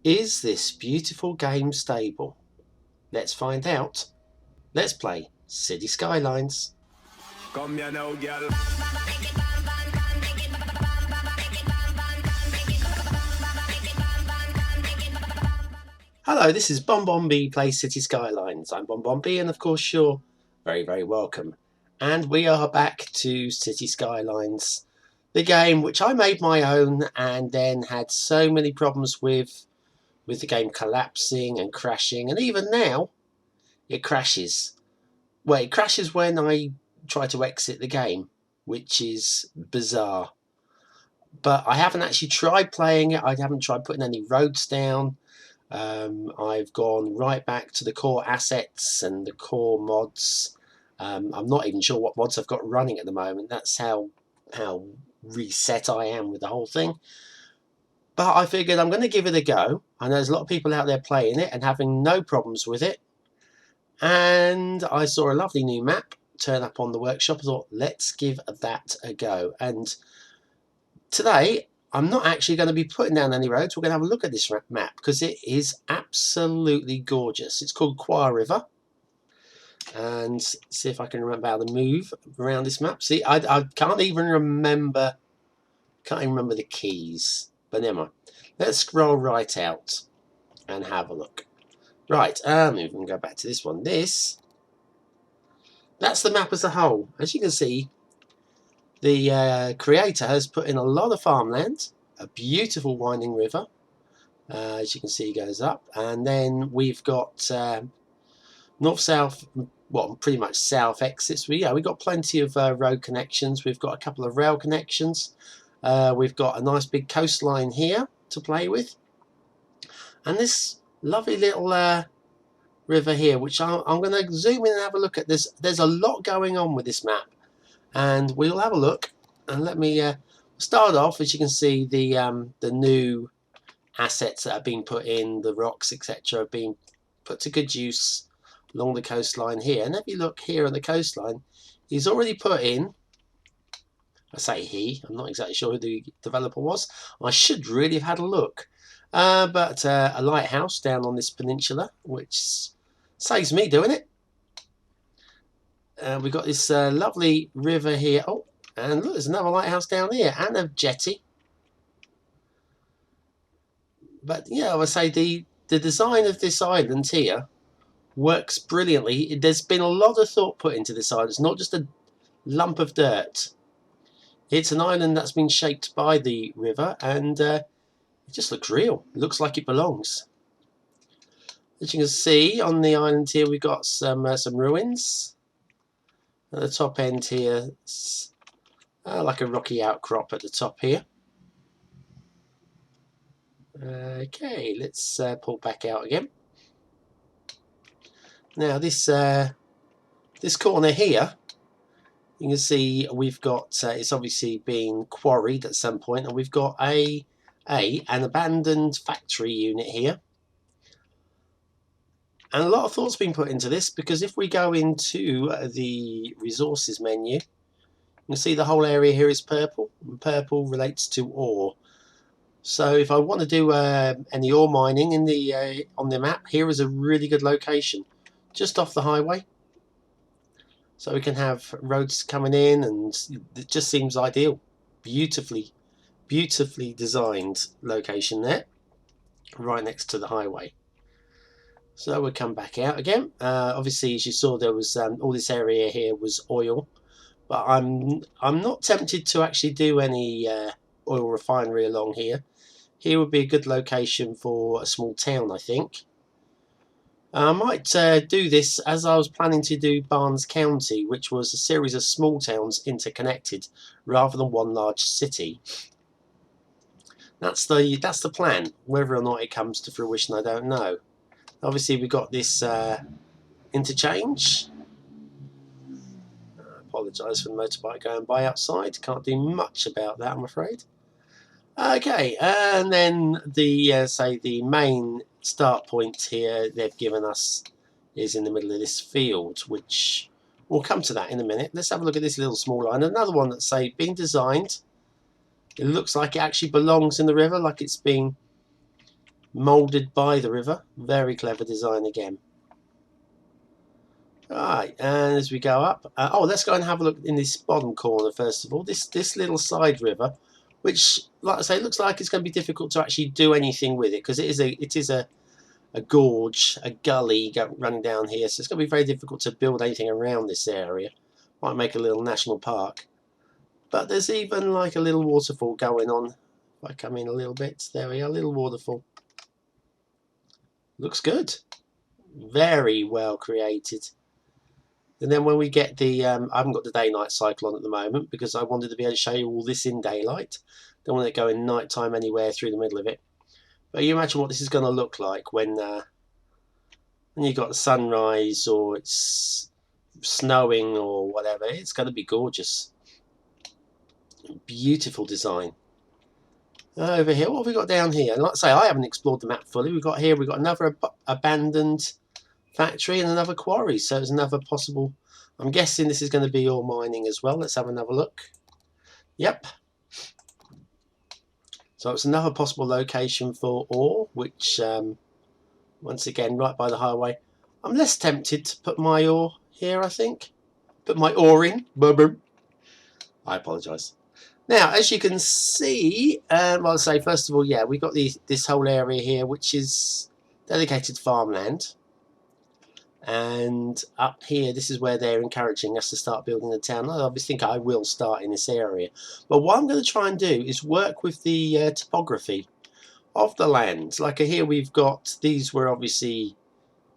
Is this beautiful game stable? Let's find out. Let's play City Skylines. Come here now, girl. Hello, this is BonBonB Play City Skylines. I'm BonBonB, and of course you're very, very welcome. And we are back to City Skylines, the game which I made my own and then had so many problems with the game collapsing and crashing, and even now it crashes. Well, it crashes when I try to exit the game, which is bizarre. But I haven't actually tried playing it. I haven't tried putting any roads down. I've gone right back to the core assets and the core mods. I'm not even sure what mods I've got running at the moment. That's how reset I am with the whole thing. But I figured I'm going to give it a go. I know there's a lot of people out there playing it and having no problems with it. And I saw a lovely new map turn up on the workshop. I thought, let's give that a go. And today, I'm not actually going to be putting down any roads. We're going to have a look at this map because it is absolutely gorgeous. It's called QuaRiver. And see if I can remember how to move around this map. See, I can't even remember the keys. But never mind. Let's scroll right out and have a look. Right, we can go back to this one. That's the map as a whole. As you can see, the creator has put in a lot of farmland, a beautiful winding river. As you can see, it goes up. And then we've got north-south, well, pretty much south exits. We've got plenty of road connections. We've got a couple of rail connections. We've got a nice big coastline here to play with. And this lovely little river here, which I'm going to zoom in and have a look at. There's a lot going on with this map. And we'll have a look. And let me start off. As you can see, the new assets that have been put in, the rocks, etc., have been put to good use along the coastline here. And if you look here on the coastline, he's already put in, I say he, I'm not exactly sure who the developer was. I should really have had a look. But a lighthouse down on this peninsula, which saves me doing it. We've got this lovely river here. Oh, and look, there's another lighthouse down here and a jetty. But yeah, I would say the design of this island here works brilliantly. There's been a lot of thought put into this island. It's not just a lump of dirt. It's an island that's been shaped by the river, and it just looks real. It looks like it belongs. As you can see on the island here, we've got some ruins. At the top end here, it's like a rocky outcrop at the top here. Okay, let's pull back out again. Now this corner here, you can see we've got it's obviously been quarried at some point, and we've got an abandoned factory unit here. And a lot of thought's been put into this, because if we go into the resources menu, you can see the whole area here is purple, and purple relates to ore. So if I want to do any ore mining in the on the map, here is a really good location, just off the highway. So we can have roads coming in, and it just seems ideal. Beautifully designed location there, right next to the highway. So we'll come back out again. Obviously, as you saw, there was all this area here was oil, but I'm not tempted to actually do any oil refinery along here. Here would be a good location for a small town, I think. I might do this as I was planning to do Barnes County, which was a series of small towns interconnected rather than one large city. That's the plan. Whether or not it comes to fruition, I don't know. Obviously, we've got this interchange. I apologise for the motorbike going by outside. Can't do much about that, I'm afraid. Okay, and then the main start point here they've given us is in the middle of this field, which we'll come to that in a minute. Let's have a look at this little small line. Another one that's being designed. It looks like it actually belongs in the river, like it's been moulded by the river. Very clever design again. Right, and as we go up, let's go and have a look in this bottom corner first of all. This little side river, which, like I say, looks like it's going to be difficult to actually do anything with it because it is a gorge, a gully running down here, so it's going to be very difficult to build anything around this area. Might make a little national park, but there's even like a little waterfall going on. If I come in a little bit, there we are, a little waterfall. Looks good, very well created. And then when we get the, I haven't got the day-night cycle on at the moment because I wanted to be able to show you all this in daylight. Don't want it going nighttime anywhere through the middle of it. But you imagine what this is going to look like when you've got sunrise or it's snowing or whatever. It's going to be gorgeous. Beautiful design. Over here, what have we got down here? And like I say, I haven't explored the map fully. We've got another abandoned factory and another quarry, so it's another possible. I'm guessing this is going to be ore mining as well. Let's have another look. Yep, so it's another possible location for ore, which once again right by the highway. I'm less tempted to put my ore here. I think put my ore in. I apologise. Now, as you can see, I'll say first of all, yeah, we've got this whole area here, which is dedicated farmland. And up here, this is where they're encouraging us to start building the town. I obviously think I will start in this area. But what I'm going to try and do is work with the topography of the land. Like here we've got, these were obviously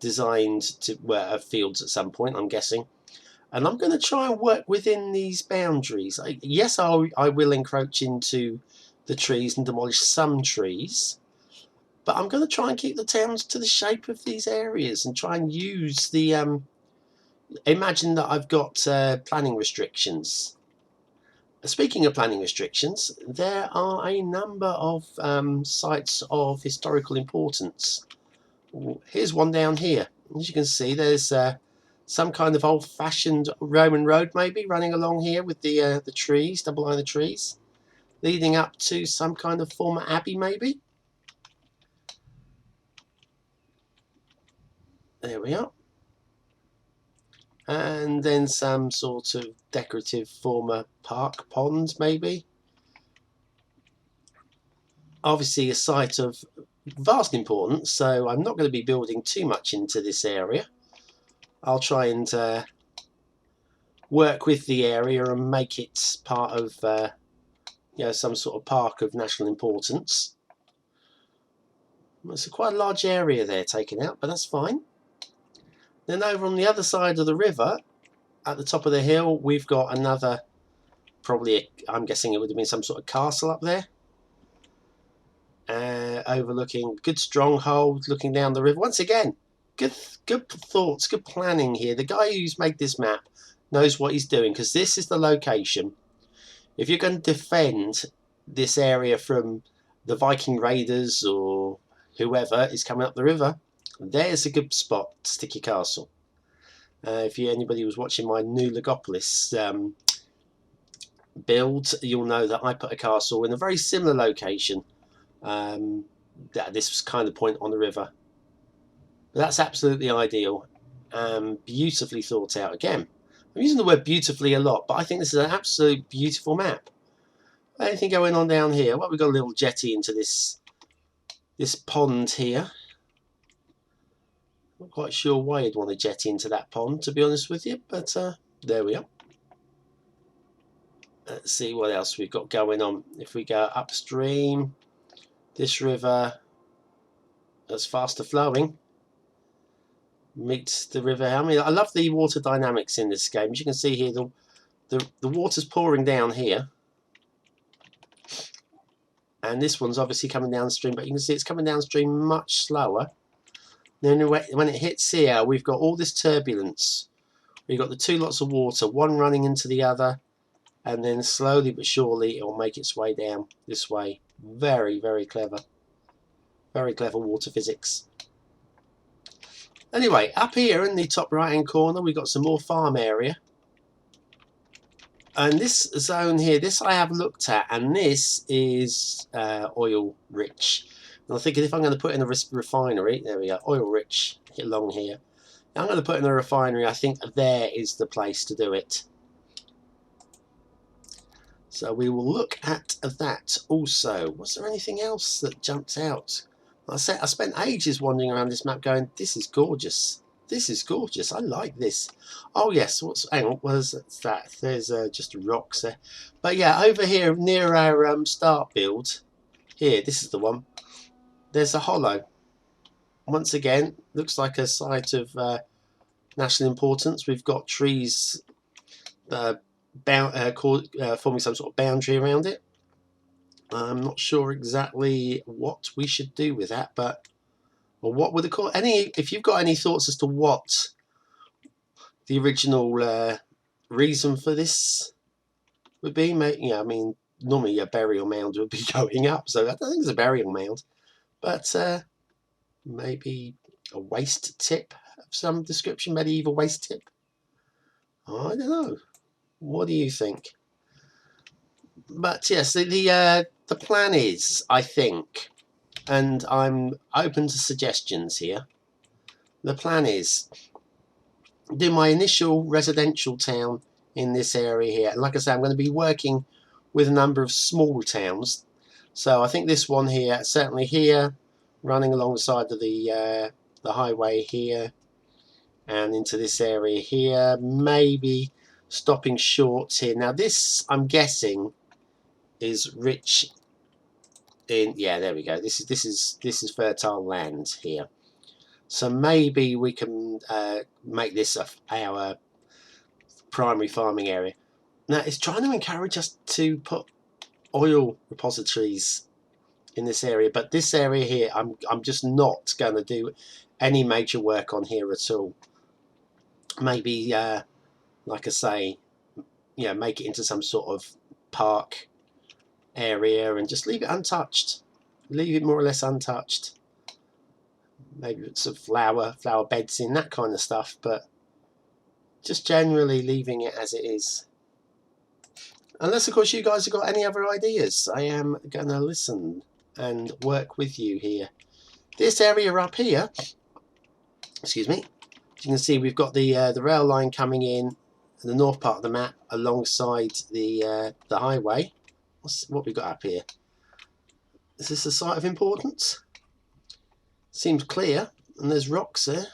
designed to fields at some point, I'm guessing. And I'm going to try and work within these boundaries. Yes, I will encroach into the trees and demolish some trees. But I'm going to try and keep the towns to the shape of these areas and try and use the... imagine that I've got planning restrictions. Speaking of planning restrictions, there are a number of sites of historical importance. Here's one down here. As you can see, there's some kind of old-fashioned Roman road maybe running along here with the trees, double-line the trees, leading up to some kind of former abbey maybe. There we are. And then some sort of decorative former park pond maybe. Obviously a site of vast importance, so I'm not going to be building too much into this area. I'll try and work with the area and make it part of some sort of park of national importance. It's quite a large area there taken out, but that's fine. Then over on the other side of the river, at the top of the hill, we've got another, I'm guessing it would have been some sort of castle up there. Overlooking, good stronghold, looking down the river. Once again, good thoughts, good planning here. The guy who's made this map knows what he's doing, because this is the location. If you're going to defend this area from the Viking raiders or whoever is coming up the river, there's a good spot to stick your castle. If anybody was watching my new Legopolis build, you'll know that I put a castle in a very similar location. This was kind of point on the river. But that's absolutely ideal and beautifully thought out. Again, I'm using the word beautifully a lot, but I think this is an absolute beautiful map. Anything going on down here? Well, we've got a little jetty into this pond here. Not quite sure why you'd want to jet into that pond, to be honest with you, but there we are. Let's see what else we've got going on. If we go upstream, this river that's faster flowing meets the river. I mean, I love the water dynamics in this game. As you can see here, the water's pouring down here, and this one's obviously coming downstream, but you can see it's coming downstream much slower. Then when it hits here, we've got all this turbulence. We've got the two lots of water, one running into the other, and then slowly but surely it will make its way down this way. Very, very clever. Very clever water physics. Anyway, up here in the top right hand corner, we've got some more farm area. And this zone here, this I have looked at, and this is oil rich. And I'm thinking if I'm going to put in a refinery, there we go, oil rich along here. I'm going to put in a refinery. I think there is the place to do it. So we will look at that also. Was there anything else that jumped out? I spent ages wandering around this map going, this is gorgeous. This is gorgeous. I like this. Oh yes, hang on, what is that? There's just rocks there. But yeah, over here near our start build, here, this is the one. There's a hollow. Once again, looks like a site of national importance. We've got trees forming some sort of boundary around it. I'm not sure exactly what we should do with that, but or what would it call any? If you've got any thoughts as to what the original reason for this would be, I mean, normally a burial mound would be going up, so I don't think it's a burial mound, but maybe a waste tip of some description, medieval waste tip. I don't know. What do you think? But yes, the plan is, I think, and I'm open to suggestions here. The plan is do my initial residential town in this area here. And like I say, I'm going to be working with a number of small towns. So I think this one here, certainly here, running alongside of the highway here, and into this area here, maybe stopping short here. Now this, I'm guessing, is rich in, yeah, there we go. This is fertile land here. So maybe we can make this our primary farming area. Now it's trying to encourage us to put oil repositories in this area, but this area here, I'm just not going to do any major work on here at all. Maybe, like I say, make it into some sort of park area and just leave it untouched. Leave it more or less untouched. Maybe put some flower beds in, that kind of stuff, but just generally leaving it as it is. Unless, of course, you guys have got any other ideas. I am going to listen and work with you here. This area up here, excuse me, as you can see, we've got the rail line coming in the north part of the map alongside the highway. What we got up here? Is this a site of importance? Seems clear, and there's rocks there.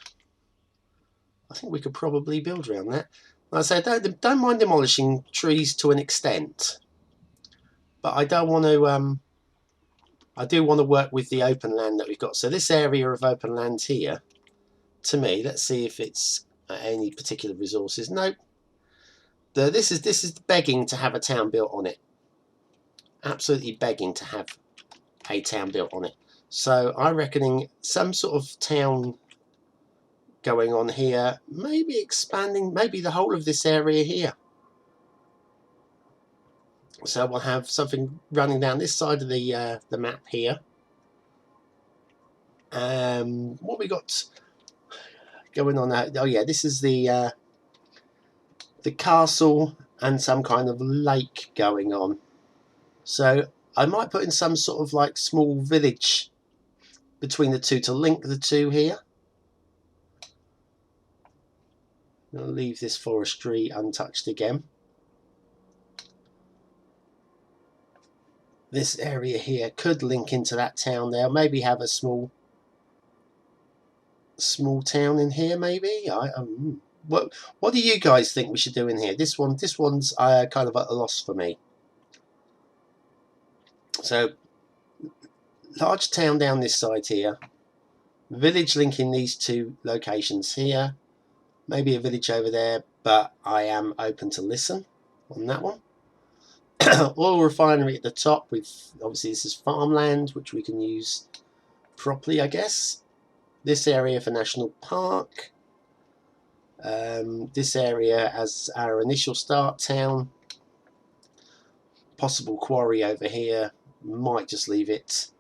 I think we could probably build around that. Like I say, don't mind demolishing trees to an extent, but I don't want to. I do want to work with the open land that we've got. So this area of open land here, to me, let's see if it's any particular resources. Nope. This is begging to have a town built on it. Absolutely begging to have a town built on it. So I'm reckoning some sort of town going on here, maybe expanding, maybe the whole of this area here. So we'll have something running down this side of the map here. What we got going on now? Oh yeah, this is the castle and some kind of lake going on. So I might put in some sort of like small village between the two to link the two here. I'll leave this forestry untouched again. This area here could link into that town there. Maybe have a small town in here. Maybe. What do you guys think we should do in here? This one's kind of at a loss for me. So large town down this side here. Village linking these two locations here. Maybe a village over there, but I am open to listen on that one. Oil refinery at the top. Obviously this is farmland, which we can use properly, I guess. This area for national park. This area as our initial start town. Possible quarry over here. Might just leave it.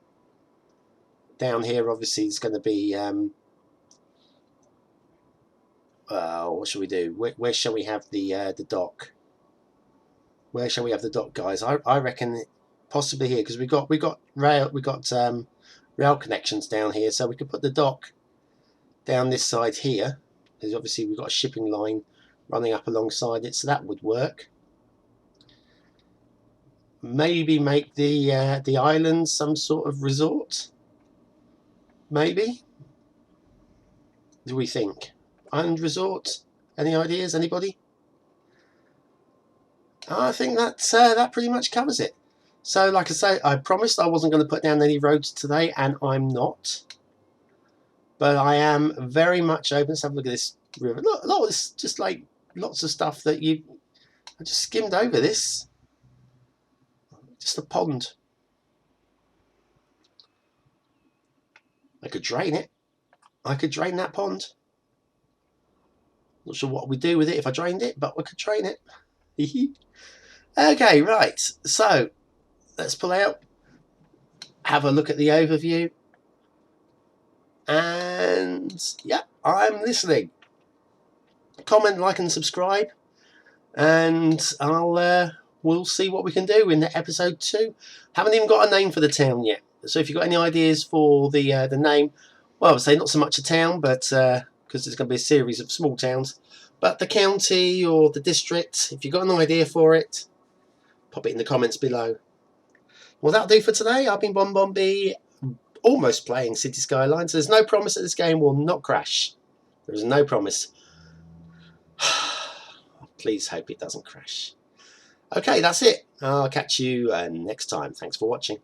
Down here, obviously, it's going to be. What shall we do? Where shall we have the dock? Where shall we have the dock, guys? I reckon possibly here, because we got rail, we got rail connections down here, so we could put the dock down this side here. Because obviously we've got a shipping line running up alongside it, so that would work. Maybe make the island some sort of resort. Maybe. What do we think? Island resort? Any ideas? Anybody? I think that pretty much covers it. So, like I say, I promised I wasn't going to put down any roads today, and I'm not. But I am very much open. Let's have a look at this river. Look, a lot of this, just like lots of stuff that I just skimmed over this. Just a pond. I could drain it. I could drain that pond. Not sure what we'd do with it if I drained it, but we could drain it. Okay, right. So let's pull out, have a look at the overview, and yeah, I'm listening. Comment, like, and subscribe, and we'll see what we can do in episode 2. Haven't even got a name for the town yet, so if you've got any ideas for the name, well, I would say not so much a town, but because there's going to be a series of small towns, but the county or the district, if you've got an idea for it, pop it in the comments below. Well, that'll do for today. I've been BonBonB, almost playing City Skylines. There's no promise that this game will not crash. There is no promise. Please hope it doesn't crash. Okay, that's it. I'll catch you next time. Thanks for watching.